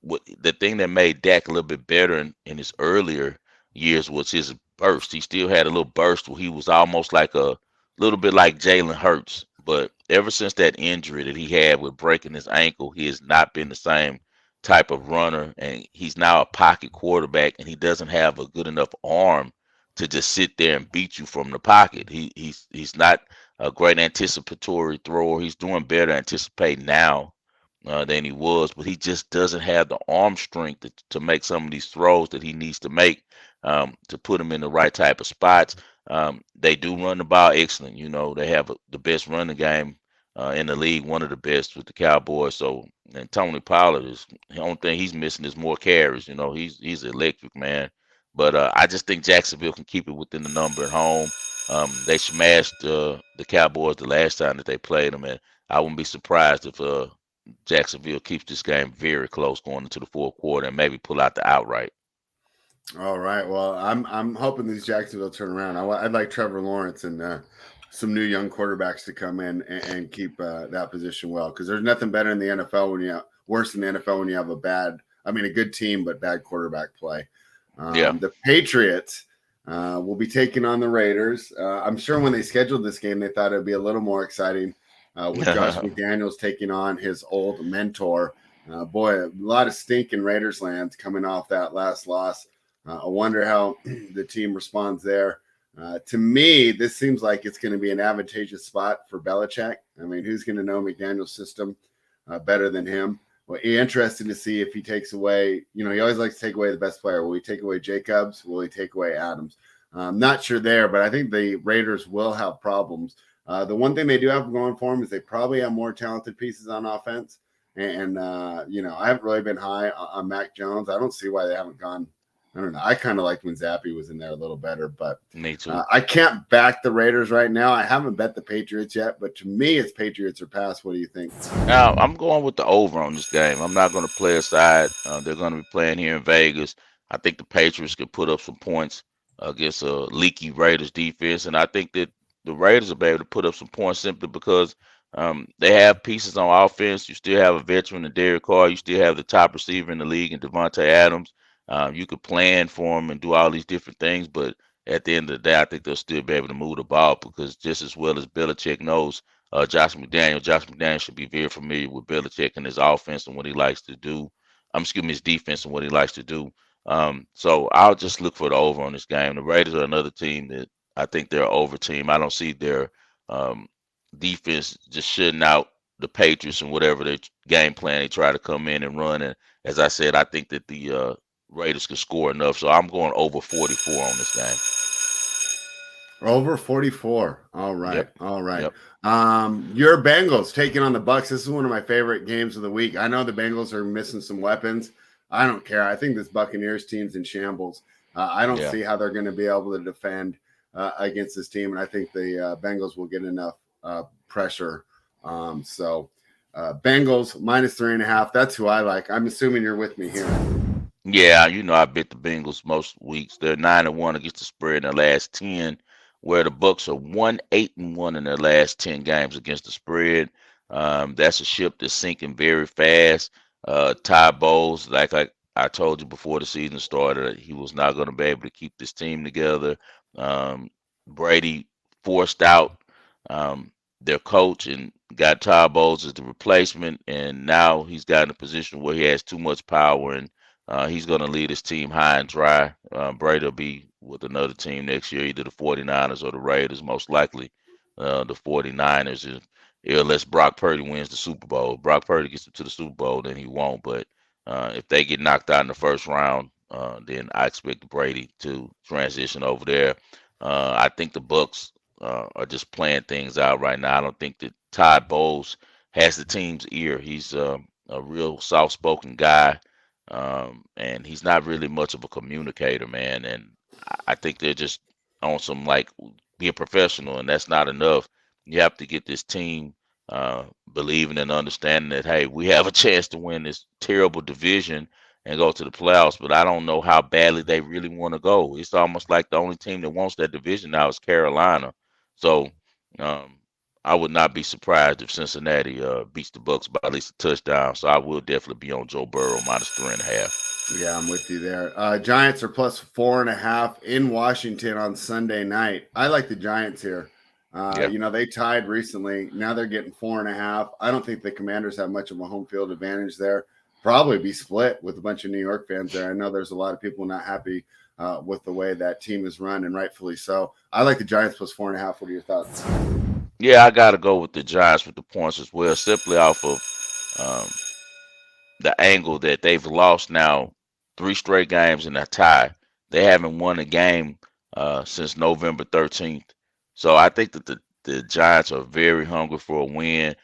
what the thing that made Dak a little bit better in his earlier years was his burst. He still had a little burst where he was almost like a little bit like Jalen Hurts. But ever since that injury that he had with breaking his ankle, he has not been the same type of runner, and he's now a pocket quarterback, and he doesn't have a good enough arm to just sit there and beat you from the pocket. He's not a great anticipatory thrower. He's doing better anticipating now than he was, but he just doesn't have the arm strength to make some of these throws that he needs to make to put him in the right type of spots. They do run the ball excellent. They have the best running game in the league, one of the best with the Cowboys. So, and Tony Pollard is the only thing he's missing is more carries. He's electric, man. But I just think Jacksonville can keep it within the number at home. They smashed the Cowboys the last time that they played them, and I wouldn't be surprised if Jacksonville keeps this game very close going into the fourth quarter and maybe pull out the outright. All right. Well, I'm hoping these Jacksonville turn around. I'd like Trevor Lawrence and some new young quarterbacks to come in and keep that position well, because there's nothing better in the NFL worse than the NFL when you have a good team but bad quarterback play. Yeah. The Patriots will be taking on the Raiders. I'm sure when they scheduled this game, they thought it'd be a little more exciting with Josh McDaniels taking on his old mentor. Boy, a lot of stink in Raiders land coming off that last loss. I wonder how the team responds there. To me, this seems like it's going to be an advantageous spot for Belichick. I mean, who's going to know McDaniel's system better than him? Well, interesting to see if he takes away, he always likes to take away the best player. Will he take away Jacobs? Will he take away Adams? I'm not sure there, but I think the Raiders will have problems. The one thing they do have going for them is they probably have more talented pieces on offense. And I haven't really been high on Mac Jones. I don't see why they haven't gone. I don't know. I kind of liked when Zappy was in there a little better, but Me too. I can't back the Raiders right now. I haven't bet the Patriots yet, but to me, it's Patriots or pass. What do you think? Now, I'm going with the over on this game. I'm not going to play a side. They're going to be playing here in Vegas. I think the Patriots can put up some points against a leaky Raiders defense, and I think that the Raiders will be able to put up some points simply because They have pieces on offense. You still have a veteran in Derek Carr. You still have the top receiver in the league in Devontae Adams. You could plan for him and do all these different things, but at the end of the day, I think they'll still be able to move the ball because just as well as Belichick knows Josh McDaniel should be very familiar with Belichick and his offense and what he likes to do. Excuse me, his defense and what he likes to do. So I'll just look for the over on this game. The Raiders are another team that I think they're an over team. I don't see their um, defense just shutting out the Patriots and whatever their game plan they try to come in and run. And as I said, I think that the Raiders can score enough. So I'm going over 44 on this game. Over 44. All right. Yep. All right. Yep. Your Bengals taking on the Bucks. This is one of my favorite games of the week. I know the Bengals are missing some weapons. I don't care. I think this Buccaneers team's in shambles. I don't see how they're going to be able to defend against this team, and I think the Bengals will get enough pressure. So Bengals minus 3.5. That's who I like. I'm assuming you're with me here. Yeah, I bet the Bengals most weeks. They're 9-1 against the spread in their last 10, where the Bucks are 1-8-1 in their last 10 games against the spread. That's a ship that's sinking very fast. Ty Bowles, like I told you before the season started, he was not going to be able to keep this team together. Brady forced out their coach and got Ty Bowles as the replacement, and now he's got in a position where he has too much power and he's going to lead his team high and dry. Brady will be with another team next year, either the 49ers or the Raiders, most likely the 49ers. Unless Brock Purdy wins the Super Bowl. If Brock Purdy gets to the Super Bowl, then he won't. But if they get knocked out in the first round, then I expect Brady to transition over there. I think the Bucks are just playing things out right now. I don't think that Todd Bowles has the team's ear. He's a real soft-spoken guy. And he's not really much of a communicator, man. And I think they're just on some like be a professional, and that's not enough. You have to get this team believing and understanding that hey, we have a chance to win this terrible division and go to the playoffs. But I don't know how badly they really want to go. It's almost like the only team that wants that division now is Carolina. So um, I would not be surprised if Cincinnati beats the Bucks by at least a touchdown. So I will definitely be on Joe Burrow minus 3.5. Yeah, I'm with you there. Giants are plus 4.5 in Washington on Sunday night. I like the Giants here. They tied recently. Now they're getting 4.5. I don't think the Commanders have much of a home field advantage there. Probably be split with a bunch of New York fans there. I know there's a lot of people not happy with the way that team is run, and rightfully so. I like the Giants plus 4.5. What are your thoughts? Yeah, I got to go with the Giants with the points as well, simply off of the angle that they've lost now 3 straight games in a tie. They haven't won a game since November 13th. So I think that the Giants are very hungry for a win.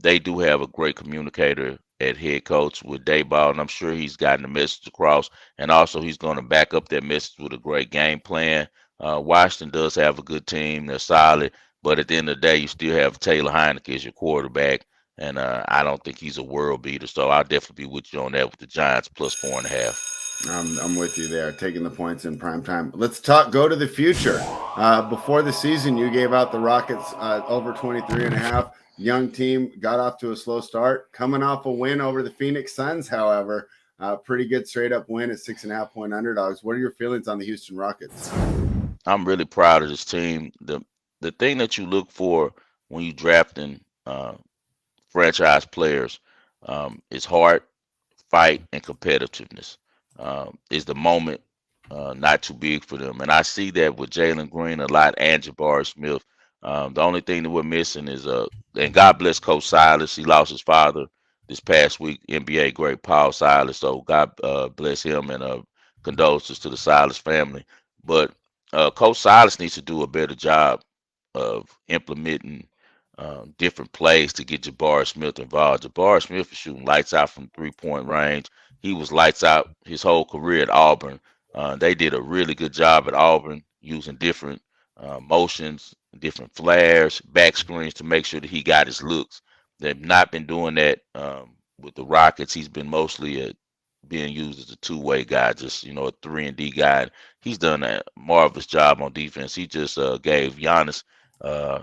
They do have a great communicator at head coach with Dayball, and I'm sure he's gotten the message across. And also, he's going to back up that message with a great game plan. Washington does have a good team; they're solid. But at the end of the day, you still have Taylor Heineke as your quarterback, and I don't think he's a world beater. So I'll definitely be with you on that with the Giants plus 4.5. I'm with you there, taking the points in prime time. Let's go to the future. Before the season, you gave out the Rockets over 23.5. Young team got off to a slow start. Coming off a win over the Phoenix Suns, however, pretty good straight up win at 6.5 point underdogs. What are your feelings on the Houston Rockets? I'm really proud of this team. The thing that you look for when you drafting franchise players is heart, fight, and competitiveness. Is the moment not too big for them? And I see that with Jalen Green a lot and Jabari Smith. The only thing that we're missing is and God bless Coach Silas. He lost his father this past week, NBA great Paul Silas. So God bless him and condolences to the Silas family. But Coach Silas needs to do a better job of implementing different plays to get Jabari Smith involved. Jabari Smith is shooting lights out from 3-point range. He was lights out his whole career at Auburn. They did a really good job at Auburn using different motions, different flares, back screens to make sure that he got his looks. They've not been doing that with the Rockets. He's been mostly being used as a two-way guy, just a 3-and-D guy. He's done a marvelous job on defense. He just gave Giannis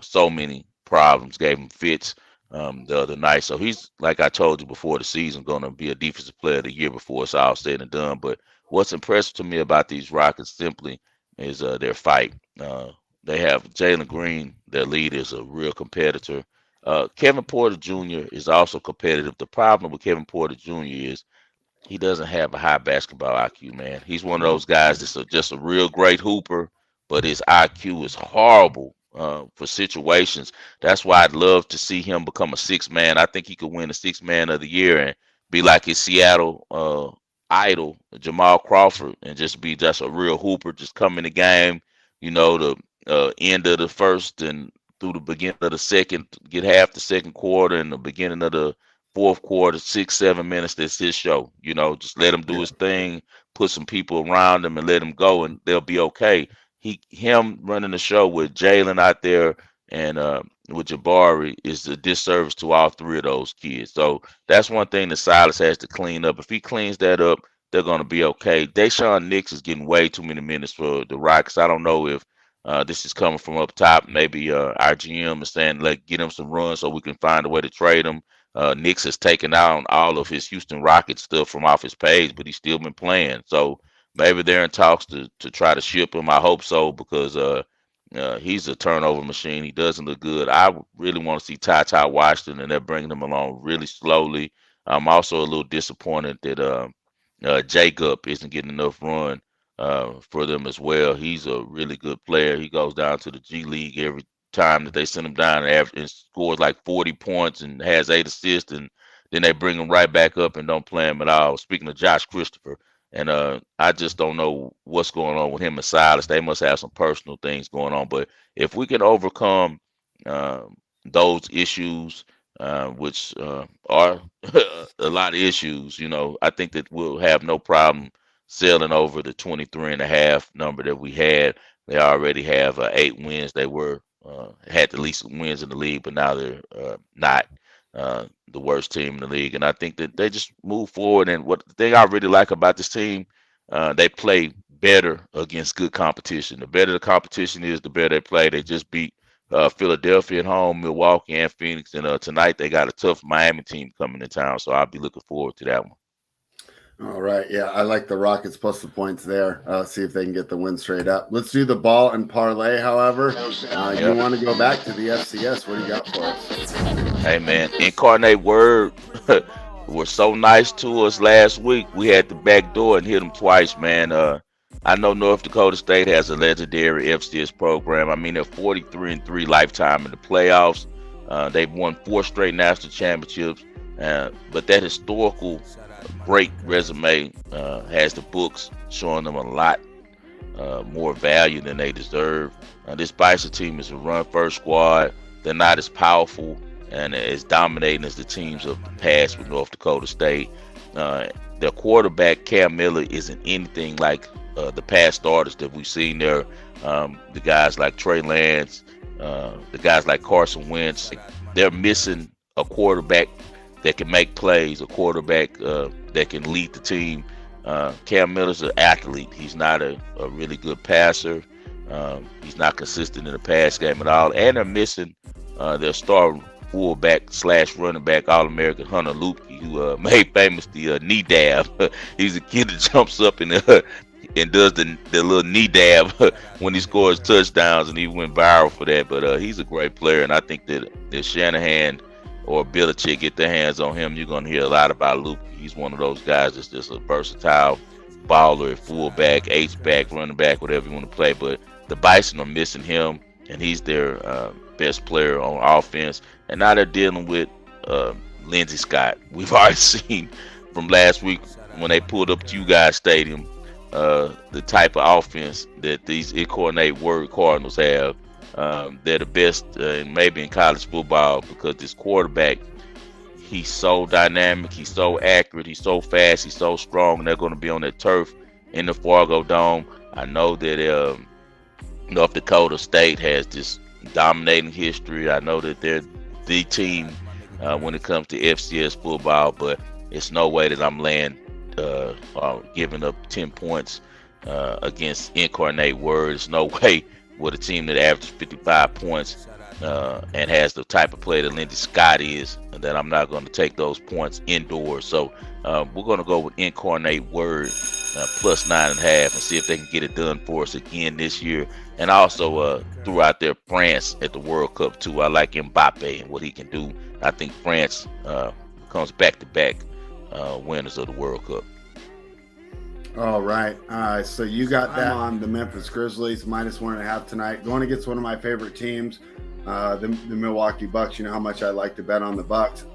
so many problems, gave him fits. the other night. So he's, like I told you before the season, going to be a defensive player of the year before it's all said and done. But what's impressive to me about these Rockets simply is their fight. They have Jalen Green, their lead, is a real competitor. Kevin Porter Jr. is also competitive. The problem with Kevin Porter Jr. is he doesn't have a high basketball IQ, man. He's one of those guys that's just a real great hooper, but his IQ is horrible for situations. That's why I'd love to see him become a six man. I think he could win a six man of the year and be like his Seattle idol, Jamal Crawford, and just be just a real hooper, just come in the game, the end of the first and through the beginning of the second, get half the second quarter and the beginning of the fourth quarter, 6, 7 minutes. That's his show. Just let him do his thing, put some people around him, and let him go, and they'll be okay. Him running the show with Jalen out there and with Jabari is a disservice to all three of those kids. So that's one thing that Silas has to clean up. If he cleans that up, they're going to be okay. Deshaun Nix is getting way too many minutes for the Rockets. I don't know if this is coming from up top. Maybe our GM is saying, get him some runs so we can find a way to trade him. Nix has taken down all of his Houston Rockets stuff from off his page, but he's still been playing. So maybe they're in talks to try to ship him. I hope so, because he's a turnover machine. He doesn't look good. I really want to see Ty Washington, and they're bringing him along really slowly. I'm also a little disappointed that Jacob isn't getting enough run for them as well. He's a really good player. He goes down to the G League every time that they send him down and scores like 40 points and has 8 assists, and then they bring him right back up and don't play him at all. Speaking of Josh Christopher, and I just don't know what's going on with him and Silas. They must have some personal things going on. But if we can overcome those issues, which are a lot of issues, I think that we'll have no problem sailing over the 23.5 number that we had. They already have 8 wins. They had the least wins in the league, but now they're not the worst team in the league. And I think that they just move forward. And the thing I really like about this team, they play better against good competition. The better the competition is, the better they play. They just beat Philadelphia at home, Milwaukee, and Phoenix. And tonight they got a tough Miami team coming to town. So I'll be looking forward to that one. All right. Yeah, I like the Rockets plus the points there. See if they can get the win straight up. Let's do the ball and parlay, however. You want to go back to the FCS. What do you got for us? Hey, man, Incarnate Word were so nice to us last week. We had the back door and hit them twice, man. I know North Dakota State has a legendary FCS program. I mean, they're 43-3 lifetime in the playoffs. They've won 4 straight national championships. But that historical great resume has the books showing them a lot more value than they deserve. This Bison team is a run-first squad. They're not as powerful and as dominating as the teams of the past with North Dakota State. Their quarterback, Cam Miller, isn't anything like the past starters that we've seen there. The guys like Trey Lance, the guys like Carson Wentz. They're missing a quarterback that can make plays, a quarterback that can lead the team. Cam Miller's an athlete. He's not a really good passer. He's not consistent in the pass game at all. And they're missing their star fullback / running back, All-American Hunter Luepke, who made famous the knee dab. He's a kid that jumps up and does the little knee dab when he scores touchdowns, and he went viral for that. But he's a great player, and I think that if Shanahan or Belichick get their hands on him, you're going to hear a lot about Luke. He's one of those guys that's just a versatile baller, fullback, H-back, running back, whatever you want to play. But the Bison are missing him, and he's their best player on offense. And now they're dealing with Lindsey Scott. We've already seen from last week when they pulled up to you guys' stadium the type of offense that these Incarnate Word Cardinals have. They're the best maybe in college football, because this quarterback, he's so dynamic, he's so accurate, he's so fast, he's so strong, and they're going to be on that turf in the Fargo Dome. I know that North Dakota State has this dominating history. I know that they're the team when it comes to FCS football, but it's no way that I'm giving up 10 points against Incarnate Word. There's no way with a team that averages 55 points and has the type of player that Lindy Scott is, and that I'm not going to take those points indoors. So we're going to go with Incarnate Word plus 9.5 and see if they can get it done for us again this year. And also threw out there France at the World Cup too. I like Mbappe and what he can do. I think France comes back-to-back winners of the World Cup. All right. So you got that on the Memphis Grizzlies minus 1.5 tonight. Going against one of my favorite teams, the Milwaukee Bucks. You know how much I like to bet on the Bucks.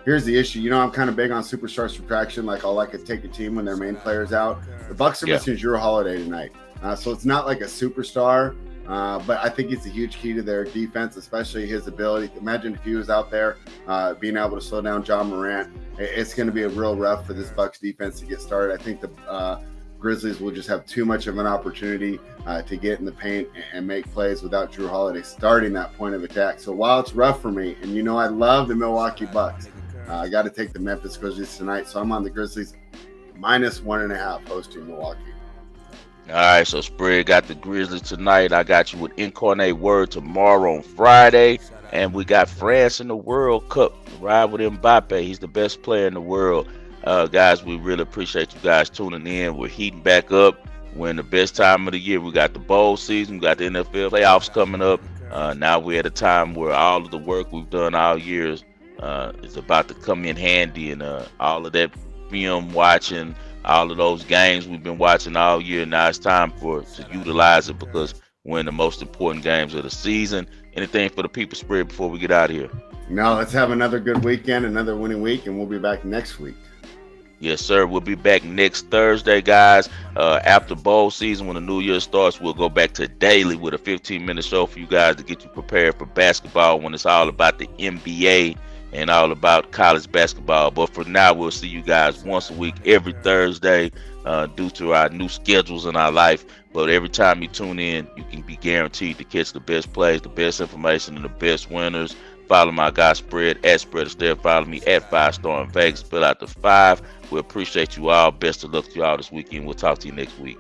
Here's the issue. You know, I'm kind of big on superstar subtraction. Like, I'll take a team when their main player's out. The Bucks are missing Jrue Holiday tonight. So it's not like a superstar, but I think it's a huge key to their defense, especially his ability. Imagine if he was out there being able to slow down John Morant. It's going to be a real rough for this Bucks defense to get started. I think the Grizzlies will just have too much of an opportunity to get in the paint and make plays without Jrue Holiday starting that point of attack. So while it's rough for me, and you know I love the Milwaukee Bucks, I got to take the Memphis Grizzlies tonight. So I'm on the Grizzlies minus 1.5 hosting Milwaukee. All right, so Spread got the Grizzlies tonight. I got you with Incarnate Word tomorrow on Friday. And we got France in the World Cup. Ride with Mbappe. He's the best player in the world. Guys, we really appreciate you guys tuning in. We're heating back up. We're in the best time of the year. We got the bowl season. We got the NFL playoffs coming up. Now we're at a time where all of the work we've done all years is about to come in handy. And all of that film watching, all of those games we've been watching all year, now it's time to utilize it because we're in the most important games of the season. Anything for the people, Spread, before we get out of here? No, let's have another good weekend, another winning week, and we'll be back next week. Yes, sir. We'll be back next Thursday, guys. After bowl season, when the new year starts, we'll go back to daily with a 15-minute show for you guys to get you prepared for basketball when it's all about the NBA and all about college basketball. But for now, we'll see you guys once a week, every Thursday, due to our new schedules in our life. But every time you tune in, you can be guaranteed to catch the best plays, the best information, and the best winners. Follow my guy Spread at Spread Astaire. Follow me at Fivestar in Vegas. Spell out the 5. We appreciate you all. Best of luck to you all this weekend. We'll talk to you next week.